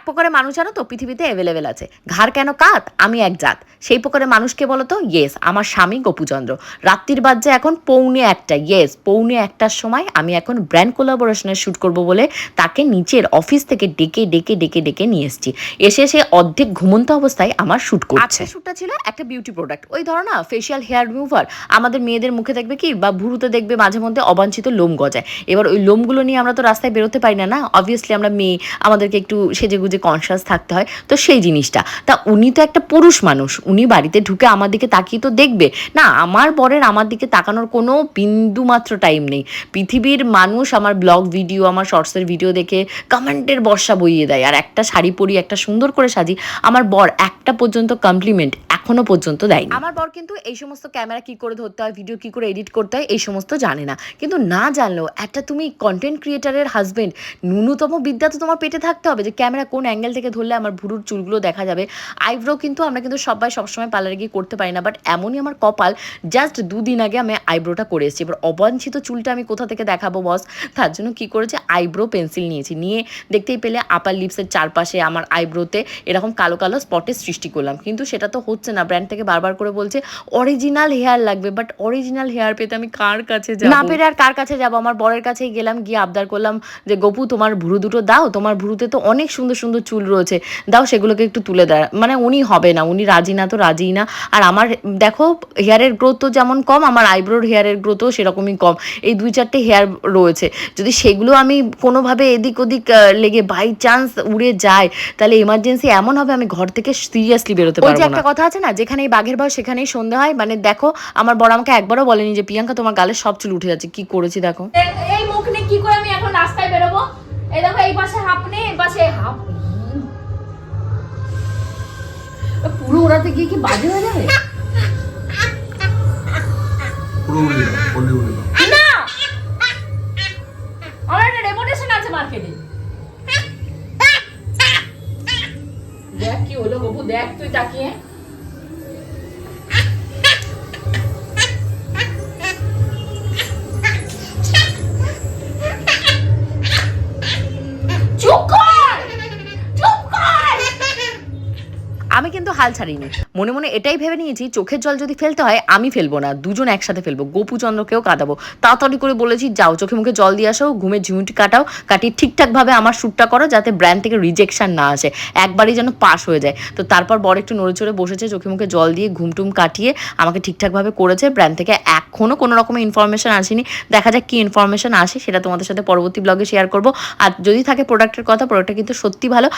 প্রকারের মানুষ জানো তো পৃথিবীতে অ্যাভেলেবেল আছে। ঘাড় কেন কাত, আমি এক জাত। সেই প্রকারের মানুষকে বলো তো? ইয়েস, আমার স্বামী গোপুচন্দ্র। রাত্রির বাজে এখন 1:45। ইয়েস, 1:45টার সময় আমি এখন ব্র্যান্ড কোলাবোরেশনের শ্যুট করব বলে তাকে নিচের অফিস থেকে ডেকে ডেকে ডেকে ডেকে নিয়ে এসেছি। এসে সে অর্ধেক ঘুমন্ত অবস্থায় আমার শ্যুট করছে। আজকের শ্যুটটা ছিল একটা বিউটি প্রোডাক্ট, ওই ধরো না ফেশিয়াল হেয়ার রিমুভার। আমাদের মেয়েদের মুখে দেখবে কি বা ভুরুতে দেখবে মাঝে মধ্যে অবাঞ্ছিত লোম গজায়। এবার ওই লোমগুলো নিয়ে আমরা তো রাস্তায় বেরোতে পারি না, না অবভিয়াসলি আমরা মেয়ে, আমাদেরকে একটু সেজেগুজে কনসিয়াস থাকতে হয়। তো সেই জিনিসটা তা উনি তো একটা পুরুষ মানুষ, উনি বাড়িতে ঢুকে আমার দিকে তাকিয়ে তো দেখবে না। আমার বরের আমার দিকে তাকানোর কোনো বিন্দু মাত্র টাইম নেই। পৃথিবীর মানুষ আমার ব্লগ ভিডিও, আমার শর্টসের ভিডিও দেখে কমেন্টের বর্ষা বইয়ে দেয়। আর একটা শাড়ি পরি, একটা সুন্দর করে সাজি, আমার বর একটা পর্যন্ত কমপ্লিমেন্ট এখনো পর্যন্ত দেয়নি। আমার বর কিন্তু এই সমস্ত ক্যামেরা কি করে ধরতে হয়, ভিডিও কি করে এডিট করতে হয়, এই সমস্ত জানে না। কিন্তু না জানলেও একটা তুমি কন্টেন্ট ক্রিয়েটারের হাজবেন্ড, ন্যূনতম বিদ্যা তো তোমার পেটে থাকতে হবে যে ক্যামেরা কোন অ্যাঙ্গেল থেকে ধরলে আমার ভুরুর চুলগুলো দেখা যাবে। আইব্রো কিন্তু আমরা কিন্তু সবসময় পার্লারে গিয়ে করতে পারি না, বাট এমনই আমার কপাল, জাস্ট 2 দিন আগে আমি আইব্রোটা করে এসেছি। এবার অবাঞ্ছিত চুলটা আমি কোথা থেকে দেখাবো বস? তার জন্য কি করেছে, আইব্রো পেন্সিল নিয়েছি, নিয়ে দেখতেই পেলে আপার লিপসের চারপাশে আমার আইব্রোতে এরকম কালো কালো স্পটের সৃষ্টি করলাম। কিন্তু সেটা তো হচ্ছে না, ব্র্যান্ড থেকে বারবার করে বলছে অরিজিনাল হেয়ার লাগবে, বাট অরিজিনাল হেয়ার পেতে আমি কার কাছে যাব? না পেরে আর কার কাছে যাব? আমার বরের কাছেই গেলাম, গিয়ে আবদার করলাম যে গপু তোমার ভুরু দুটো দাও, তোমার ভুরুতে তো অনেক সুন্দর সুন্দর চুল রয়েছে, দাও সেগুলোকে একটু তুলে দেয়। মানে উনি হবে না, উনি রাজি না তো রাজিই না। আর আমার দেখো হেয়ারের গ্রোথ তো যেমন কম, আমার আইব্রোর হেয়ারের গ্রোথও সেরকমই কম। এই 2-4টে হেয়ার রয়েছে, যদি সেগুলো আমি কোনোভাবে এদিক ওদিক লেগে বাই চান্স উড়ে যায়, তাহলে এমার্জেন্সি এমন হবে আমি ঘর থেকে সিরিয়াসলি বেরোতে পারবো না। ওই যে একটা কথা আছে না, যেখানেই বাঘের ভয় সেখানেই সন্ধে হয়। মানে দেখো আমার বড় আমাকে একবারও বলেনি যে প্রিয়াঙ্কা তোমার গালের সব চুল উঠে যাচ্ছে। কি করেছি দেখো, এই মুখ নিয়ে কি করে আমি এখন রাস্তায় বেরোবো? এই দেখো এই পাশে হাফ নেই, এই পাশে হাফ। পুরো ওড়াতে গিয়ে কি বাজে হয়ে যাবে? পুরো উড়ে দাও, উড়ে দাও। না, আমার একটা রেপুটেশন আছে মার্কেটে। দেখ কি হলো বাবু, দেখ তুই তাকিয়ে। আমি কিন্তু হাল ছাড়িনি। মনে মনে এটাই ভেবে নিয়েছি চোখের জল যদি ফেলতে হয় আমি ফেলবো না, দুজন একসাথে ফেলবো, গোপুচন্দ্রকেও কাঁদাবো। তাড়াতাড়ি করে বলেছি যাও চোখে মুখে জল দিয়ে আসো, ঘুমে ঝিমুটি কাটিয়ে ঠিকঠাকভাবে আমার শ্যুটটা করো, যাতে ব্র্যান্ড থেকে রিজেকশন না আসে, একবারই যেন পাস হয়ে যায়। তো তারপর বর একটু নড়ে চড়ে বসেছে, চোখে মুখে জল দিয়ে ঘুমটুম কাটিয়ে আমাকে ঠিকঠাকভাবে করেছে। ব্র্যান্ড থেকে এখনও কোনো রকমের ইনফরমেশন আসেনি, দেখা যাক কী ইনফরমেশন আসে, সেটা তোমাদের সাথে পরবর্তী ব্লগে শেয়ার করবো। আর যদি থাকে প্রোডাক্টের কথা, প্রোডাক্টটা কিন্তু সত্যি ভালো।